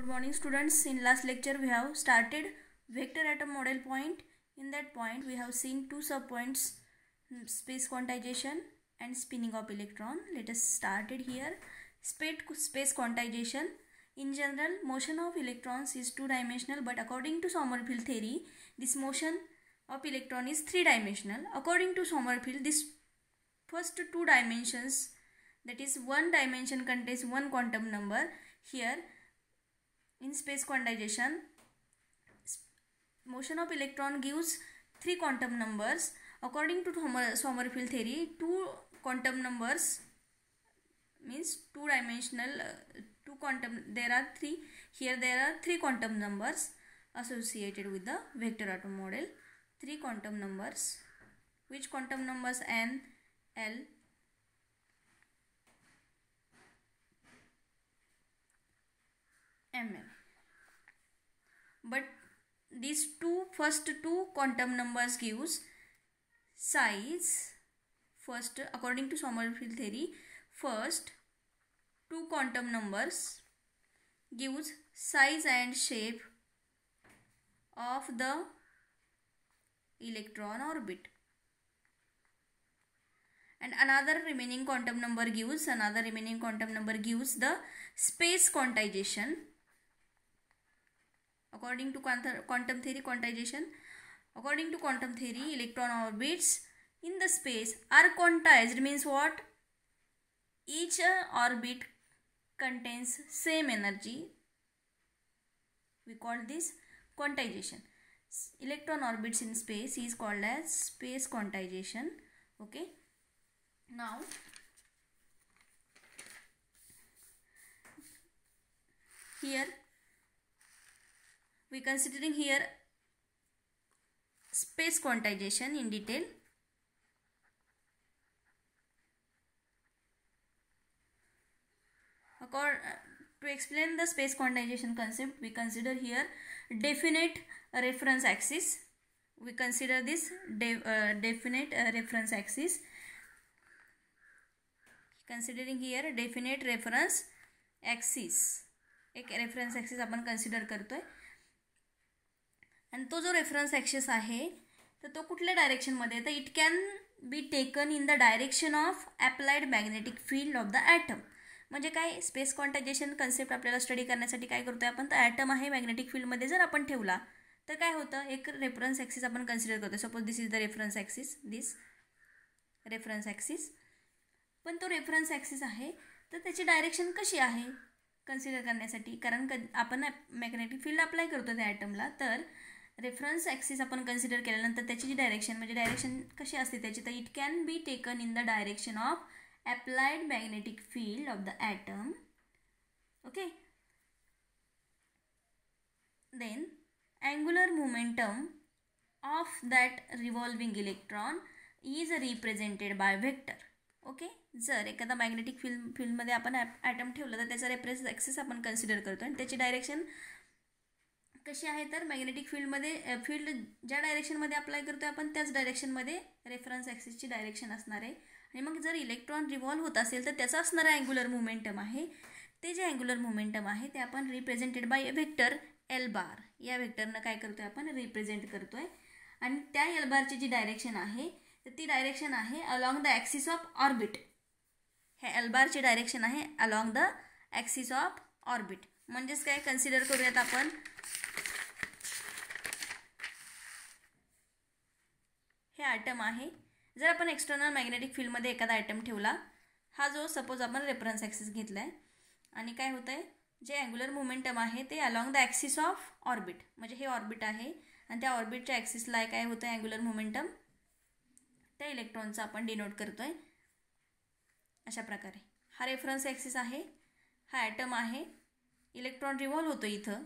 Good morning students. In last lecture we have started vector atom model point. In that point we have seen two subpoints, space quantization and spinning of electron. Let us start it here. Space quantization. In general, motion of electrons is two-dimensional, but according to Sommerfeld theory, this motion of electron is three-dimensional. According to Sommerfeld, this first two dimensions, that is one dimension contains one quantum number. Here in space quantization, motion of electron gives three quantum numbers. According to Sommerfeld theory, two quantum numbers means two-dimensional, two quantum, there are three, here there are three quantum numbers associated with the vector atom model. Three quantum numbers. Which quantum numbers? N, L, Ml. But these first two quantum numbers gives size. First, according to Sommerfeld theory, first two quantum numbers gives size and shape of the electron orbit, and another remaining quantum number gives the space quantization. According to quantum theory quantization, according to quantum theory, electron orbits in the space are quantized, means what? Each orbit contains same energy. We call this quantization. Electron orbits in space is called as space quantization. Okay. Now here we considering here space quantization in detail. To explain the space quantization concept, we consider here definite reference axis. We consider this definite reference axis. Considering here definite reference axis, एक reference axis आपण consider करतोय, आणि तो जो reference axis आहे तर तो कुठल्या डायरेक्शनमध्ये, तर it can be taken in the direction of applied magnetic field of the atom. म्हणजे काय, स्पेस क्वांटायझेशन कन्सेप्ट आपल्याला स्टडी करण्यासाठी काय करतोय आपण, तर ॲटम आहे मॅग्नेटिक फील्डमध्ये जर आपण ठेवला तर काय होतं, एक रेफरन्स ॲक्सिस आपण कन्सिडर करतोय. Suppose this is the reference axis, this reference axis. पण तो रेफरन्स ॲक्सिस आहे तर त्याची डायरेक्शन कशी आहे कन्सिडर करण्यासाठी, कारण आपण मॅग्नेटिक फील्ड अप्लाय करतो त्या ॲटमला, तर रेफरन्स ॲक्सिस आपण कन्सिडर केल्यानंतर त्याची जी डायरेक्शन, म्हणजे डायरेक्शन कशी असते त्याची, तर it can be taken in the direction of applied magnetic field of the atom. Okay, then angular momentum of that revolving electron is represented by vector. Okay, जर एखादा मॅग्नेटिक फील्डमध्ये आपण ॲटम ठेवलं तर त्याचा रेफरन्स ॲक्सिस आपण consider करतो, आणि त्याची डायरेक्शन कशी आहे, तर मॅग्नेटिक फील्डमध्ये फील्ड ज्या डायरेक्शनमध्ये अप्लाय करतो आपण त्याच डायरेक्शनमध्ये रेफरन्स ॲक्सिसची डायरेक्शन असणार आहे. आणि मग जर इलेक्ट्रॉन रिव्हॉल्व होत असेल तर त्याचा असणारा अँग्युलर मोमेंटम आहे, ते जे अँग्युलर मोमेंटम आहे ते आपण रिप्रेझेंटेड बाय वेक्टर एल बार. या वेक्टरनं काय करतोय आपण, रिप्रेझेंट करतोय. आणि त्या एल बारची जी डायरेक्शन आहे तर ती डायरेक्शन आहे along the axis of orbit. हे एल बारची डायरेक्शन आहे along the axis of orbit. म्हणजेच काय, कन्सिडर करूयात आपण, हे ॲटम आहे. जर आपण एक्सटर्नल मॅग्नेटिक फील्डमध्ये एखादा ॲटम ठेवला, हा जो सपोज आपण रेफरन्स ॲक्सिस घेतला आहे, आणि काय होतं आहे, जे अँग्युलर मोमेंटम आहे ते along the axis of orbit, म्हणजे हे ऑर्बिट आहे आणि त्या ऑर्बिटच्या ॲक्सिसला काय होतं आहे अँग्युलर मोमेंटम, त्या इलेक्ट्रॉनचा आपण डिनोट करतो आहे अशा प्रकारे. हा रेफरन्स ॲक्सिस आहे, हा ॲटम आहे, इलेक्ट्रॉन रिव्हॉल्व होतो इथं,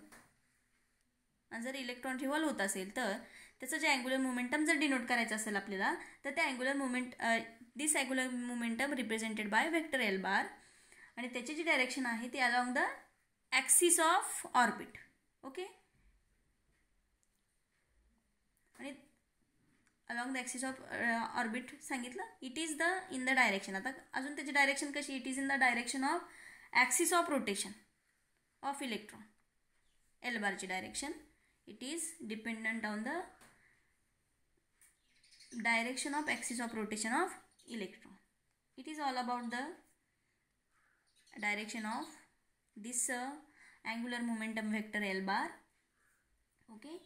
आणि जर इलेक्ट्रॉन रिव्हॉल्व होत असेल तर त्याचं जे अँग्युलर मोमेंटम जर डिनोट करायचं असेल आपल्याला, तर त्या this angular momentum represented by vector L bar, आणि त्याची जी डायरेक्शन आहे ती along the axis of orbit. Okay, आणि along the axis of orbit सांगितलं, it is the in the direction. आता अजून त्याची डायरेक्शन कशी, it is in the direction of axis of rotation of electron. L barची direction. It is dependent on the direction of axis of rotation of electron. It is all about the direction of this angular momentum vector L bar. Okay.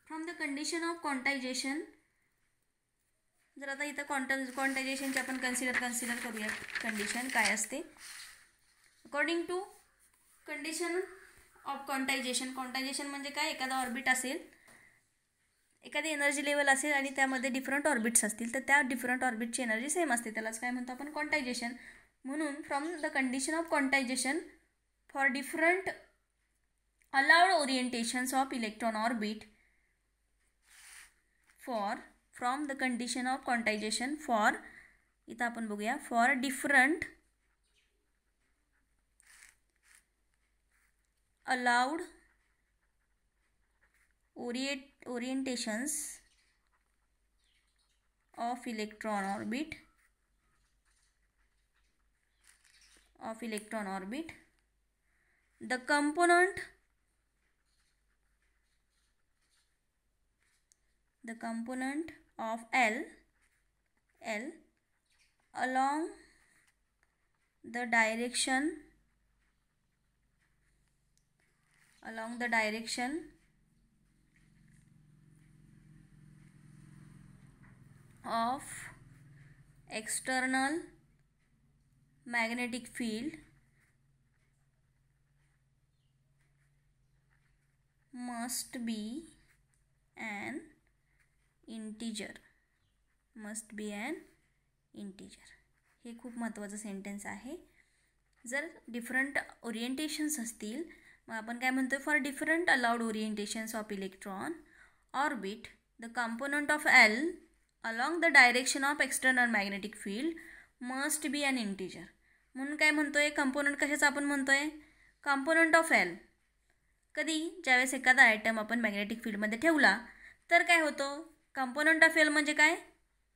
From the condition of quantization, जर आता इथं क्वांटायझेशनची आपण consider करूया. Condition काय असते? According to condition of quantization म्हणजे काय? एखादा ऑर्बिट असेल, एखादी एनर्जी लेवल असेल आणि त्यामध्ये डिफरंट ऑर्बिट्स असतील, तर त्या डिफरंट ऑर्बिटची एनर्जी सेम असते. त्यालाच काय म्हणतो आपण? क्वांटायझेशन. म्हणून from the condition of quantization for different allowed orientations of electron orbit from the condition of quantization for, इथं आपण बघूया, for different allowed orientations of electron orbit the component of L along the direction of external magnetic field must be an integer. हे खूप महत्त्वाचं sentence आहे. जर different ओरिएंटेशन्स असतील, मग आपण काय म्हणतो? For different allowed orientations of electron orbit the component of L along the direction of external magnetic field must be an integer. म्हणून काय म्हणतोय? कंपोनंट कशाचा आपण म्हणतोय? Component of L. कधी? ज्यावेळेस एखादा आयटम आपण मॅग्नेटिक फील्डमध्ये ठेवला तर काय होतं? कंपोनंट ऑफ L म्हणजे काय?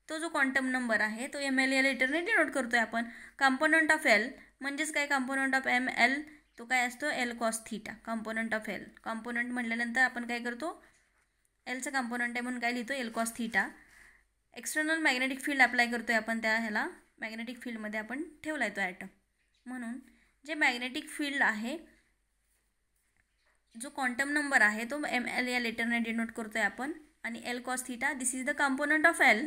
तो जो क्वांटम नंबर आहे तो ML या लेटरने डिनोट करतोय आपण. कंपोनंट ऑफ L म्हणजेच काय? कंपोनंट ऑफ ML तो काय असतो? L cos theta. Component of L. Component म्हटल्यानंतर आपण काय करतो? Lचं कंपोनंट आहे म्हणून काय लिहितो? L cos theta. External magnetic field apply करतोय आपण, त्या ह्याला मॅग्नेटिक फील्डमध्ये आपण ठेवला आहे तो ॲटम. म्हणून जे मॅग्नेटिक फील्ड आहे, जो क्वांटम नंबर आहे तो ML या लेटरने डिनोट करतोय आपण. आणि L cos theta, this is the component of L,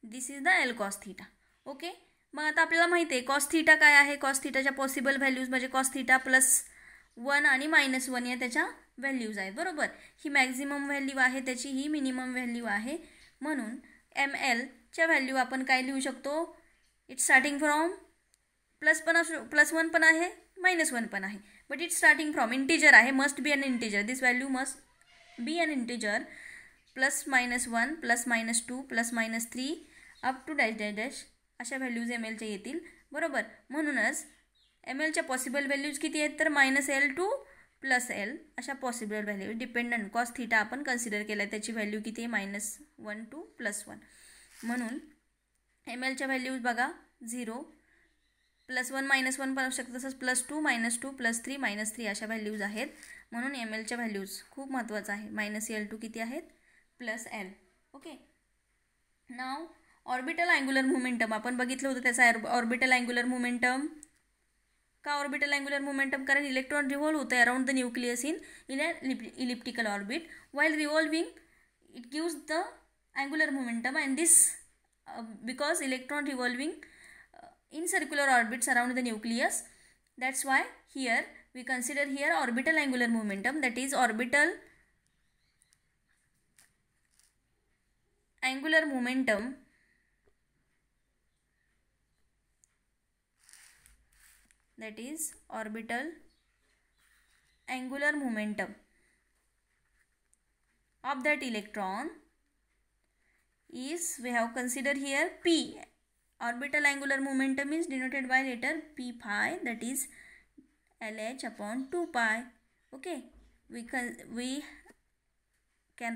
this is the L cos theta. Okay. मग आता आपल्याला माहिती आहे कॉस थीटा काय आहे. कॉस थीटाच्या पॉसिबल व्हॅल्यूज म्हणजे कॉस थीटा +1 आणि -1 या त्याच्या व्हॅल्यूज आहेत. बरोबर. ही मॅक्झिमम व्हॅल्यू आहे त्याची, ही मिनिमम व्हॅल्यू आहे. म्हणून MLच्या व्हॅल्यू आपण काय लिहू शकतो? इट्स स्टार्टिंग फ्रॉम +1 पण आहे, -1 पण आहे, but it's starting from integer आहे. Must be an integer. This value must be an integer. +-1 +-2 +-3 up to dash अशा व्हॅल्यूज MLच्या येतील. बरोबर. म्हणूनच MLच्या पॉसिबल व्हॅल्यूज किती आहेत? तर -L टू +L अशा possible value. Dependent cos theta आपण कन्सिडर केला आहे, त्याची व्हॅल्यू किती आहे? -1 टू +1. म्हणून MLच्या व्हॅल्यूज बघा 0, +1 -1 पण असू शकतं, तसंच +2 -2 +3 -3 अशा व्हॅल्यूज आहेत. म्हणून MLच्या व्हॅल्यूज खूप महत्त्वाचं आहे. -L टू किती आहेत? +L. ओके. नाव ऑर्बिटल अँग्युलर मोमेंटम आपण बघितलं होतं. त्याचा ऑर्बिटल अँग्युलर मोमेंटम का? ऑर्बिटल अँग्युलर मोमेंटम कारण इलेक्ट्रॉन रिव्हॉल्व होतं around the nucleus in elliptical orbit. while revolving it gives the angular momentum, and this because electron revolving in circular orbits around the nucleus, that's why here we consider here orbital angular momentum, that is orbital angular momentum of that electron is, we have considered here P. Orbital angular momentum is denoted by letter P phi, that is LH upon 2 pi. Okay, we can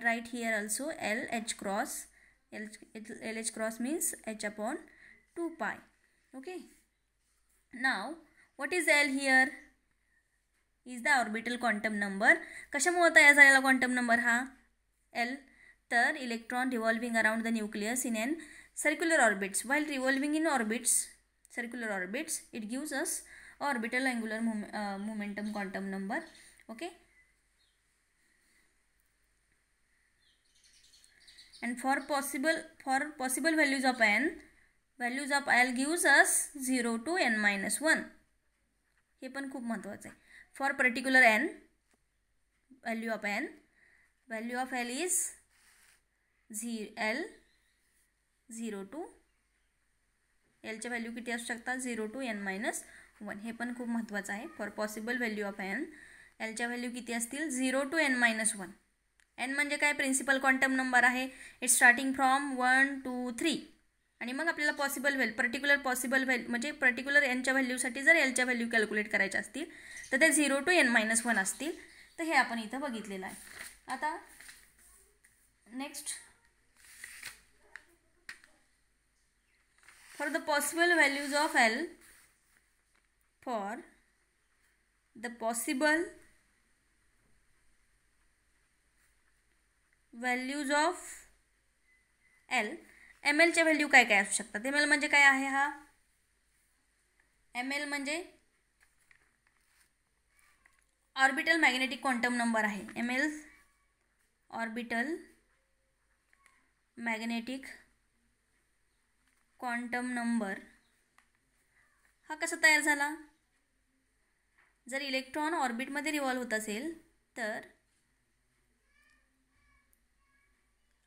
write here also LH cross. LH cross means H upon 2 pi. Okay. Now what is L here? Is the orbital quantum number. कशामुळे तयार झालेला quantum number हा L. तर electron revolving around the nucleus in an circular orbits. While revolving in orbits, circular orbits, it gives us orbital angular momentum quantum number. Okay. And for possible values of n, values of L gives us 0 to n minus 1. हे पण खूप महत्त्वाचं आहे. For particular n, value of n, value of L is L 0 to L चे value किती असू शकतात 0 to n minus 1. हे पण खूप महत्त्वाचं आहे. For possible value of n, L च्या व्हॅल्यू किती असतील 0 to n minus 1. एन म्हणजे काय, प्रिन्सिपल क्वांटम नंबर आहे. It's starting from 1 2 3. आणि मग आपल्याला पर्टिक्युलर पॉसिबल व्हॅल्यू म्हणजे पर्टिक्युलर एनच्या व्हॅल्यूसाठी जर एलच्या व्हॅल्यू कॅल्क्युलेट करायच्या असतील तर ते 0 to n minus 1 असतील. तर हे आपण इथं बघितलेलं आहे. आता next, for the possible values of L, for the possible values of L, M एलच्या व्हॅल्यू काय काय असू शकतात. एम एल म्हणजे काय आहे हा, एम एल म्हणजे ऑर्बिटल मॅग्नेटिक क्वांटम नंबर आहे. M L orbital magnetic quantum number. हा कसा तयार झाला, जर इलेक्ट्रॉन ऑर्बिटमध्ये रिव्हॉल्व होत असेल तर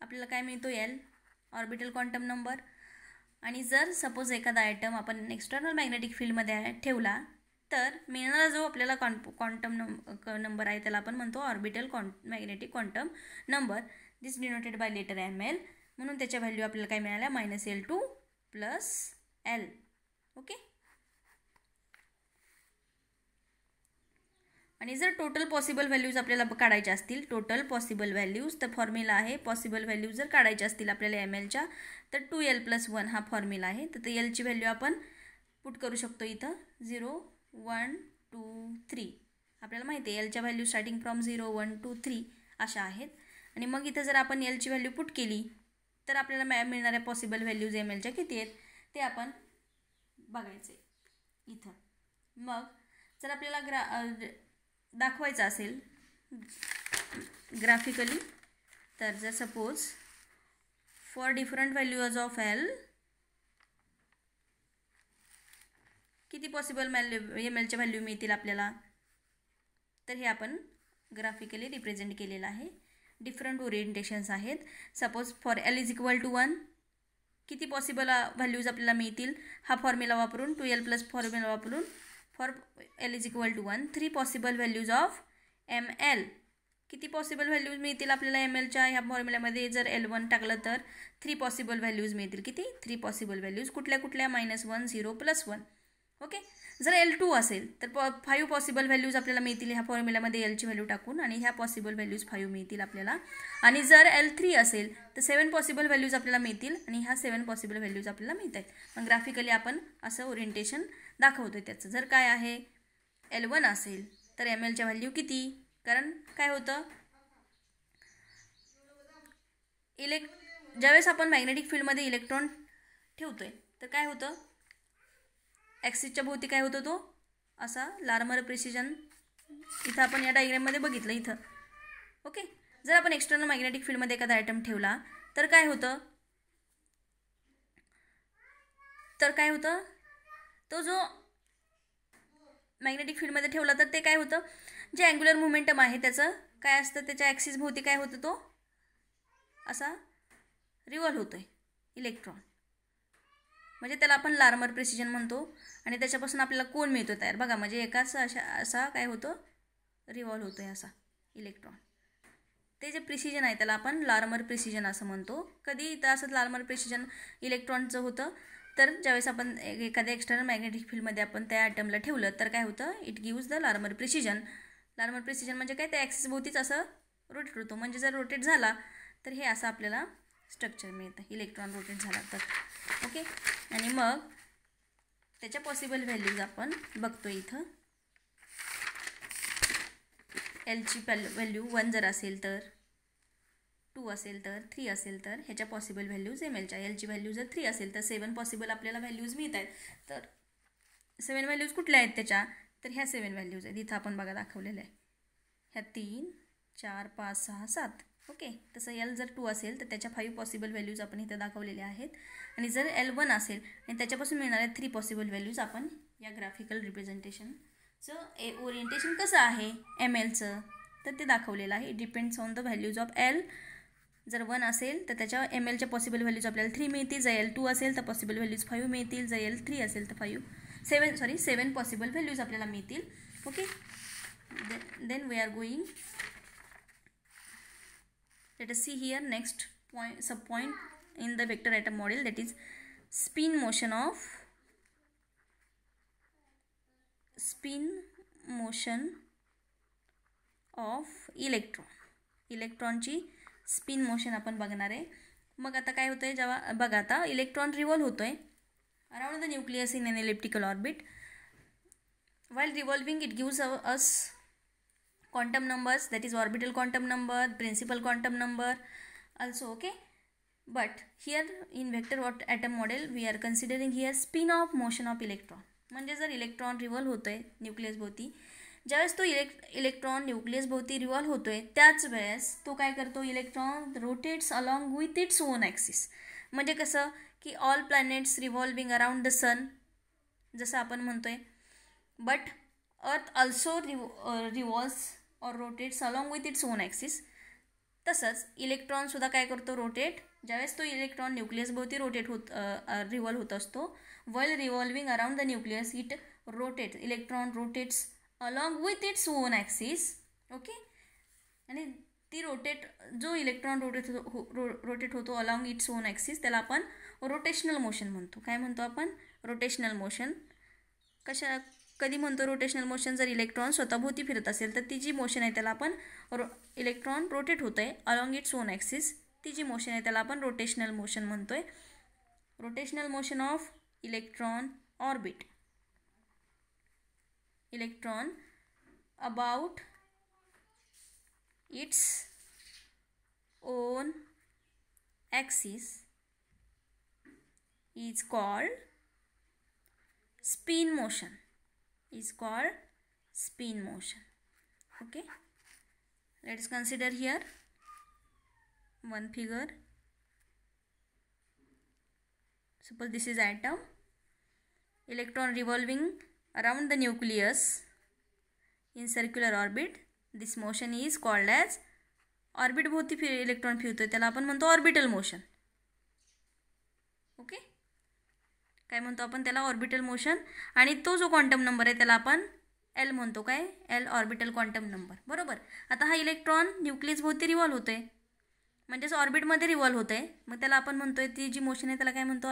आपल्याला काय मिळतो एल, ऑर्बिटल क्वांटम नंबर. आणि जर सपोज एखादा आयटम आपण एक्सटर्नल मॅग्नेटिक फील्डमध्ये ठेवला तर मिळणारा जो आपल्याला क्वांटम नंबर आहे त्याला आपण म्हणतो orbital magnetic quantum number. This denoted by letter M L. म्हणून त्याच्या व्हॅल्यू आपल्याला काय मिळाल्या -L2 + L. ओके. आणि जर टोटल पॉसिबल व्हॅल्यूज आपल्याला काढायच्या असतील, टोटल पॉसिबल व्हॅल्यूज, तर फॉर्म्युला आहे पॉसिबल व्हॅल्यूज जर काढायच्या असतील आपल्याला एम एलच्या तर 2L + 1 हा फॉर्म्युला आहे. तर एलची व्हॅल्यू आपण पुट करू शकतो इथं 0 1 2 3. आपल्याला माहिती आहे एलच्या व्हॅल्यू स्टार्टिंग फ्रॉम 0 1 2 3 अशा आहेत. आणि मग इथं जर आपण एलची व्हॅल्यू पुट केली तर आपल्याला मिळणाऱ्या पॉसिबल व्हॅल्यूज एम एलच्या किती आहेत ते आपण बघायचे इथं. मग जर आपल्याला दाखवायचं असेल ग्राफिकली, तर जर suppose for different values of L किती पॉसिबल एम एलच्या व्हॅल्यू मिळतील आपल्याला, तर हे आपण ग्राफिकली रिप्रेझेंट केलेलं आहे. डिफरंट ओरिएंटेशन्स आहेत. सपोज फॉर L = 1 किती पॉसिबल व्हॅल्यूज आपल्याला मिळतील हा फॉर्म्युला वापरून, 2L + फॉर्म्युला वापरून. For L = 1 3 possible values of M L. किती पॉसिबल व्हॅल्यूज मिळतील आपल्याला एम एलच्या ह्या फॉर्म्युल्यामध्ये जर L1 टाकलं तर 3 पॉसिबल व्हॅल्यूज मिळतील. किती 3 पॉसिबल व्हॅल्यूज. कुठल्या कुठल्या -1 0 + 1. ओके. जर L2 असेल तर 5 पॉसिबल व्हॅल्यूज आपल्याला मिळतील ह्या फॉर्म्युल्यामध्ये एलची व्हॅल्यू टाकून, आणि ह्या पॉसिबल व्हॅल्यूज 5 मिळतील आपल्याला. आणि जर L3 असेल तर 7 पॉसिबल व्हॅल्यूज आपल्याला मिळतील, आणि ह्या 7 पॉसिबल व्हॅल्यूज आपल्याला मिळत आहेत. मग ग्राफिकली आपण असं ओरिएंटेशन दाखवतोय त्याचं. जर काय आहे L1 असेल तर एम एलच्या व्हॅल्यू किती, कारण काय होतं ज्यावेळेस आपण मॅग्नेटिक फील्डमध्ये इलेक्ट्रॉन ठेवतोय तर काय होतं, ॲक्सिसच्या भोवती काय होतं, तो असा लार्मर प्रिसिजन इथं आपण या डायग्राममध्ये बघितलं इथं. ओके. जर आपण एक्सटर्नल मॅग्नेटिक फील्डमध्ये एखादा आयटम ठेवला तर काय होतं, तो जो मॅग्नेटिक फील्डमध्ये ठेवला तर ते काय होतं, जे अँग्युलर मोमेंटम आहे त्याचं काय असतं, त्याच्या ॲक्सिस भोवती काय होतं, तो असा रिव्हॉल्व होतोय इलेक्ट्रॉन. म्हणजे त्याला आपण लार्मर प्रिसिजन म्हणतो. आणि त्याच्यापासून आपल्याला कोन मिळतो तयार. बघा म्हणजे एकाच असा काय होतं, रिव्हॉल्व होतोय असा इलेक्ट्रॉन. ते जे प्रिसिजन आहे त्याला आपण लार्मर प्रिसिजन असं म्हणतो. कधी तर असं लार्मर प्रिसिजन इलेक्ट्रॉनचं होतं तर ज्यावेळेस आपण एखाद्या एक्सटर्नल मॅग्नेटिक फील्डमध्ये आपण त्या ॲटमला ठेवलं तर काय होतं, it gives the Larmor precision. Larmor precision म्हणजे काय, त्या ॲक्सिस भोवतीच असं रोटेट होतो. म्हणजे जर रोटेट झाला तर हे असं आपल्याला स्ट्रक्चर मिळतं, इलेक्ट्रॉन रोटेट झाला तर. ओके. आणि मग त्याच्या पॉसिबल व्हॅल्यूज आपण बघतो इथं. एलची व्हॅल्यू 1 जर असेल तर, 2 असेल तर, 3 असेल तर ह्याच्या पॉसिबल व्हॅल्यूज एम एलच्या. एलची व्हॅल्यू जर 3 असेल तर 7 पॉसिबल आपल्याला व्हॅल्यूज मिळत आहेत. तर 7 व्हॅल्यूज कुठल्या आहेत त्याच्या, तर ह्या 7 व्हॅल्यूज आहेत. इथं आपण बघा दाखवलेलं आहे. ह्या 3, 4, 5, 6, 7. ओके. तसं एल जर 2 असेल तर त्याच्या 5 पॉसिबल व्हॅल्यूज आपण इथं दाखवलेल्या आहेत. आणि जर एल 1 असेल आणि त्याच्यापासून मिळणाऱ्या 3 पॉसिबल व्हॅल्यूज आपण या ग्राफिकल रिप्रेझेंटेशनचं ओरिएंटेशन कसं आहे एम एलचं तर ते दाखवलेलं आहे. It depends on the values of L. जर 1 असेल तर त्याच्या एम एलच्या पॉसिबल व्हॅल्यूज आपल्याला 3 मिळतील. जर एल 2 असेल तर पॉसिबल व्हॅल्यूज 5 मिळतील. जर एल 3 असेल तर 7 पॉसिबल व्हॅल्यूज आपल्याला मिळतील. Okay. Then we are going, let us see here next point, sub point in the vector atom model, that is spin motion of इलेक्ट्रॉनची स्पिन मोशन आपण बघणार आहे. मग आता काय होतं आहे, जेव्हा बघा आता इलेक्ट्रॉन रिव्हॉल्व होतो आहे around the nucleus in an elliptical orbit. While revolving it gives us quantum numbers, that is orbital quantum number, principal quantum number also. Okay, but here in vector atom model we are considering here spin of motion of electron. म्हणजे जर electron revolve होतोय nucleus भोवती, ज्यावेळेस तो electron nucleus भोवती revolve होतोय त्याच वेळेस तो काय करतो, electron rotates along with its own axis. म्हणजे कसं की all planets revolving around the sun जसं आपण म्हणतोय, बट अर्थ ऑल्सो रिव्हॉल्व्स और rotates along with its own axis. तसंच इलेक्ट्रॉनसुद्धा काय करतो, रोटेट. ज्यावेळेस तो इलेक्ट्रॉन न्यूक्लियस भोवती रिव्हॉल्व होत असतो, while revolving around the nucleus it rotates, electron rotates along with its own axis. Okay. आणि ती जो इलेक्ट्रॉन रोटेट होतो अलॉंग इट्स ओन ॲक्सिस त्याला आपण रोटेशनल मोशन म्हणतो. काय म्हणतो आपण, रोटेशनल मोशन. कधी म्हणतो रोटेशनल मोशन, जर इलेक्ट्रॉन स्वतःभोवती फिरत असेल तर ती जी मोशन आहे त्याला आपण इलेक्ट्रॉन रोटेट होतं आहे अलॉंग इट्स ओन ॲक्सिस, ती जी मोशन आहे त्याला आपण रोटेशनल मोशन म्हणतो आहे. Rotational motion of electron orbit, electron about it's own axis is called spin motion. Okay, let's consider here one figure. Suppose this is atom, electron revolving around the nucleus in circular orbit. This motion is called as orbit भोवती electron फिरतोय त्याला आपण म्हणतो orbital motion. Okay, काय म्हणतो आपण त्याला, orbital motion. आणि तो जो क्वांटम नंबर आहे त्याला आपण एल म्हणतो. काय, एल ऑर्बिटल क्वांटम नंबर. बरोबर. आता हा इलेक्ट्रॉन न्यूक्लियस भोवती रिव्हॉल्व होतोय, म्हणजेच ऑर्बिटमध्ये रिव्हॉल्व होत आहे. मग त्याला आपण म्हणतोय ती जी मोशन आहे त्याला काय म्हणतो,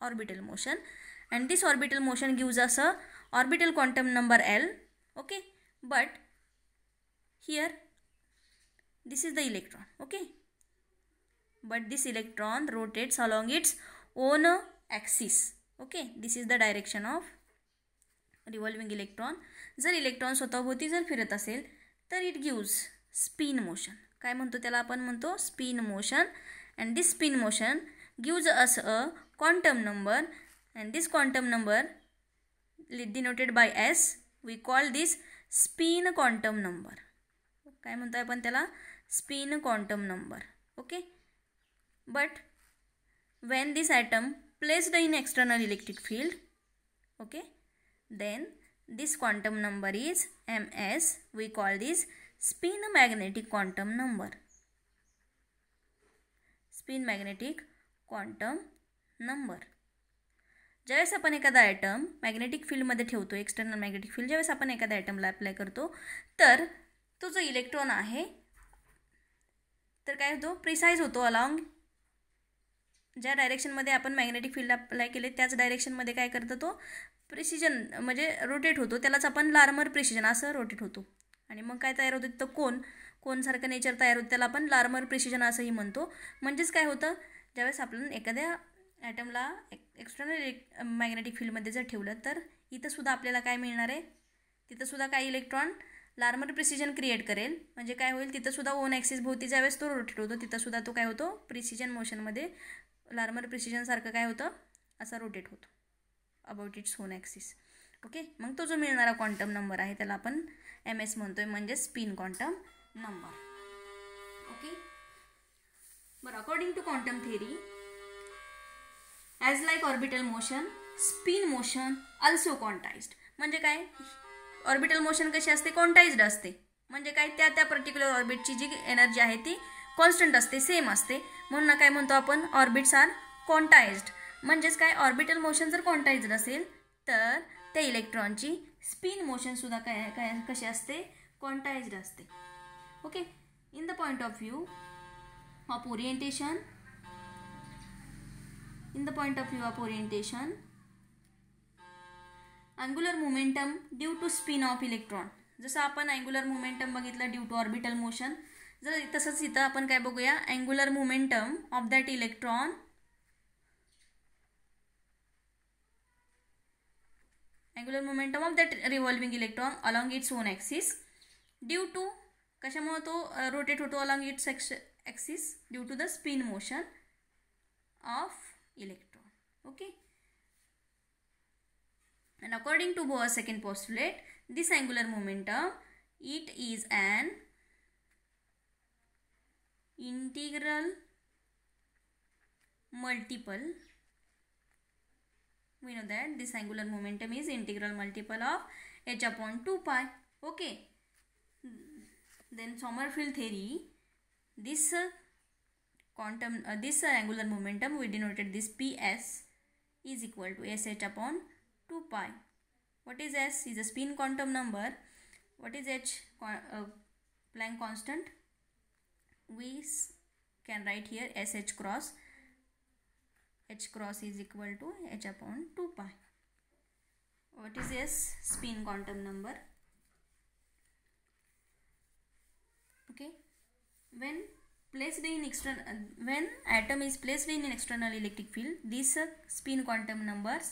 orbital motion. And this orbital motion gives us a orbital quantum number L. Okay, but here this is the electron. Okay, but this electron rotates along its own axis. Okay, this is the direction of revolving electron. जर electron स्वतःभोवती जर फिरत असेल तर it gives spin motion. काय म्हणतो त्याला आपण म्हणतो spin motion. And this spin motion gives us a quantum number, and this quantum number denoted by S. We call this spin quantum number. काय म्हणतो आपण त्याला, spin quantum number. Okay, but when this atom placed in external electric field, okay, then this quantum number is ms. We call this spin magnetic quantum number. Spin magnetic quantum number. ज्यावेळेस आपण एखादा item magnetic फील्डमध्ये ठेवतो, external magnetic field, ज्यावेळेस आपण एखाद्या ॲटमला apply करतो तर तो जो इलेक्ट्रॉन आहे तर काय होतो, प्रिसाईज होतो अलॉंग ज्या डायरेक्शनमध्ये आपण मॅग्नेटिक फील्ड अप्लाय केले त्याच डायरेक्शनमध्ये काय करतो तो प्रिसिजन म्हणजे रोटेट होतो. त्यालाच आपण लार्मर प्रिसिजन असं रोटेट होतो. आणि मग काय तयार होतं, तर कोनसारखं नेचर तयार होतं, त्याला आपण लार्मर प्रिसिजन असंही म्हणतो. म्हणजेच काय होतं, ज्यावेळेस आपण एखाद्या ॲटमला एक्सटर्नल मॅग्नेटिक फील्डमध्ये जर ठेवलं तर इथंसुद्धा आपल्याला काय मिळणार आहे, तिथंसुद्धा काही इलेक्ट्रॉन लार्मर प्रिसिजन क्रिएट करेल. म्हणजे काय होईल, तिथंसुद्धा ओन ॲक्सिस भोवती ज्यावेळेस तो रोटेट होतो तिथंसुद्धा तो काय होतो, प्रिसिजन मोशनमध्ये लार्मर प्रिसिजनसारखं काय होतं, असा रोटेट होतो about it's own axis. Okay, मग तो जो मिळणारा क्वांटम नंबर आहे त्याला आपण MS म्हणतोय, म्हणजे स्पिन क्वांटम नंबर. ओके, बरं, according to quantum theory, as like orbital motion, spin motion also quantized. म्हणजे काय, ऑर्बिटल मोशन कशी असते, क्वांटाइज्ड असते. म्हणजे काय, त्या पर्टिक्युलर ऑर्बिटची जी एनर्जी आहे ती कॉन्स्टंट असते, सेम असते. म्हणून काय म्हणतो आपण, ऑर्बिट्स आर क्वांटाइज्ड. म्हणजेच काय, ऑर्बिटल मोशन जर क्वांटाइज्ड असेल तर त्या इलेक्ट्रॉनची स्पिन मोशनसुद्धा काय कशी असते, क्वांटाइज्ड असते. Okay, in the point of view of orientation, angular momentum due to spin of electron. जसं आपण अँग्युलर मोमेंटम बघितलं ड्यू टू ऑर्बिटल मोशन, जर तसंच इथं आपण काय बघूया, angular momentum of that electron revolving electron along its own axis due to, कशामुळे तो रोटेट होतो along its axis, due to the spin motion of electron. Okay, and according to Bohr's second postulate, this angular momentum, it is an integral multiple. We know that this angular momentum is integral multiple of h upon 2 pi. Okay, then Sommerfeld theory, this angular momentum, we denoted this PS is equal to sh upon 2 pi. What is S? Is a spin quantum number. What is H? Planck constant. We can write here SH cross. H cross is equal to H upon 2 pi. What is S? Spin quantum number. Okay, when atom is placed in an external electric field, these spin quantum numbers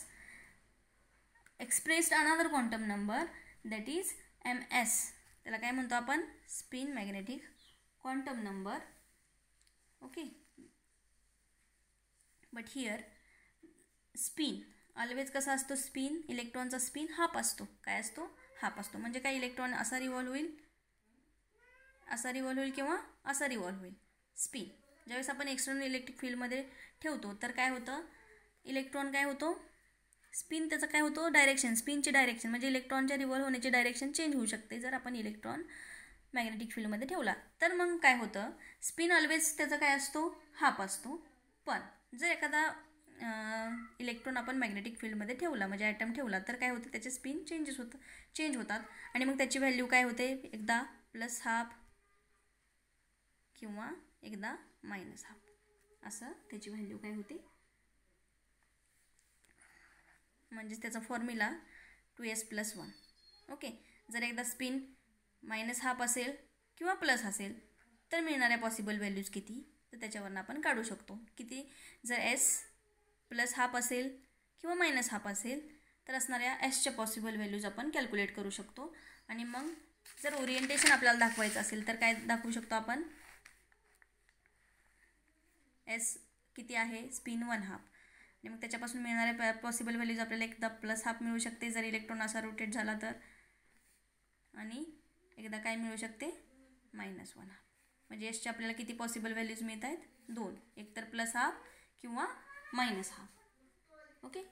expressed another quantum number, that is MS. त्याला काय म्हणतो आपण, spin magnetic quantum number. Okay, but here spin always कसा असतो, spin इलेक्ट्रॉनचा spin half असतो. काय असतो, हाफ असतो. म्हणजे काय, इलेक्ट्रॉन असा रिव्हॉल्व होईल किंवा असा रिव्हॉल्व होईल. स्पिन ज्यावेळेस आपण एक्सटर्नल इलेक्ट्रिक फील्डमध्ये ठेवतो तर काय होतं, इलेक्ट्रॉन काय होतो, स्पिन त्याचं काय होतो, डायरेक्शन, स्पिनची डायरेक्शन म्हणजे इलेक्ट्रॉनच्या रिव्हॉल्व होण्याची डायरेक्शन चेंज होऊ शकते जर आपण इलेक्ट्रॉन मॅग्नेटिक फील्डमध्ये ठेवला. तर मग काय होतं, स्पिन ऑलवेज त्याचा काय असतो, हाफ असतो. पण जर एखादा इलेक्ट्रॉन आपण मॅग्नेटिक फील्डमध्ये ठेवला, म्हणजे ॲटम ठेवला, तर काय होतं, त्याचे स्पिन चेंज होतात आणि मग त्याची व्हॅल्यू काय होते, एकदा प्लस हाफ किंवा एकदा मायनस हाफ, असं त्याची व्हॅल्यू काय होते. म्हणजेच त्याचा फॉर्म्युला 2s+1. ओके, जर एकदा स्पिन मायनस हाफ असेल किंवा प्लस असेल तर मिळणाऱ्या पॉसिबल व्हॅल्यूज किती, तर त्याच्यावरून आपण काढू शकतो किती. जर s प्लस हाफ असेल किंवा मायनस हाफ असेल तर असणाऱ्या एसच्या पॉसिबल व्हॅल्यूज आपण कॅल्क्युलेट करू शकतो. आणि मग जर ओरिएंटेशन आपल्याला दाखवायचं असेल तर काय दाखवू शकतो आपण, एस किती आहे, स्पिन 1/2. आणि मग त्याच्यापासून मिळणाऱ्या पॉसिबल व्हॅल्यूज आपल्याला एकदा प्लस हाफ मिळू शकते जर इलेक्ट्रॉन असा रोटेट झाला तर, आणि एकदा काय मिळू शकते, -1/2. म्हणजे एसचे आपल्याला किती पॉसिबल व्हॅल्यूज मिळत आहेत, 2, एक तर प्लस हाफ किंवा minus half. Okay,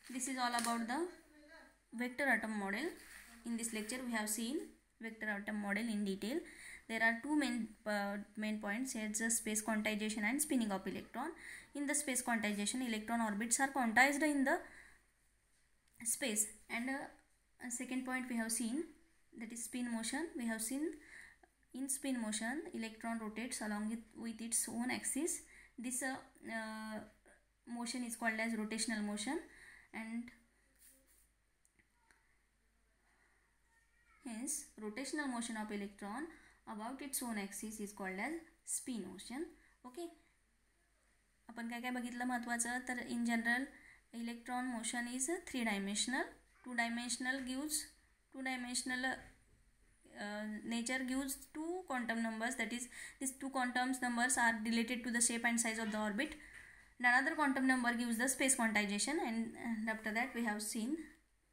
this is all about the vector atom model. In this lecture we have seen vector atom model in detail. There are two main points. It's the space quantization and spinning of electron. In the space quantization, electron orbits are quantized in the space. And second point we have seen, that is spin motion. We have seen in spin motion, electron rotates along with its own axis. This motion is called as rotational motion, and hence rotational motion of electron about its own axis is called as spin motion. Okay, आपण काय काय बघितलं महत्त्वाचं, तर in general electron motion is 3 dimensional, two-dimensional nature gives two quantum numbers, that is these two quantum numbers are related to the shape and size of the orbit. And another quantum number gives the space quantization, and after that we have seen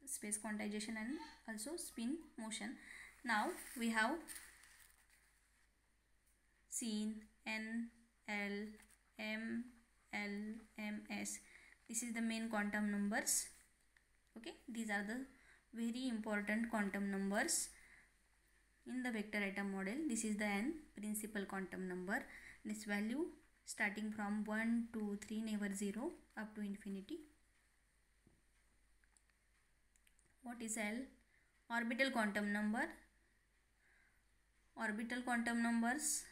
space quantization and also spin motion. Now we have seen N, L, M, L, M, S. This is the main quantum numbers. Okay, these are the very important quantum numbers in the vector atom model. This is the N, principal quantum number. This value starting from 1, 2, 3, never 0 up to infinity. What is L? Orbital quantum number. Orbital quantum numbers,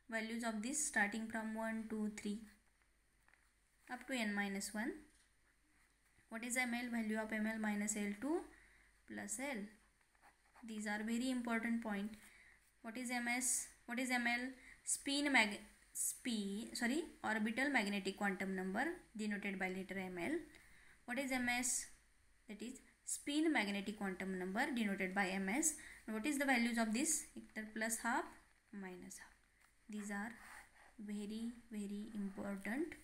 values of this starting from 1, 2, 3 up to n minus 1. What is ML? Value of ML minus L2 plus L. These are very important point. What is MS? What is ML? Orbital magnetic quantum number denoted by letter ML. What is MS? That is spin magnetic quantum number denoted by MS. And what is the values of this? Plus half, minus half. These are very, very important.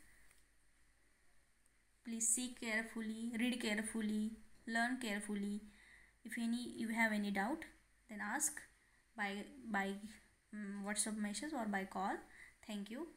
Please see carefully, read carefully, learn carefully. If you have any doubt, then ask by WhatsApp message or by call. Thank you.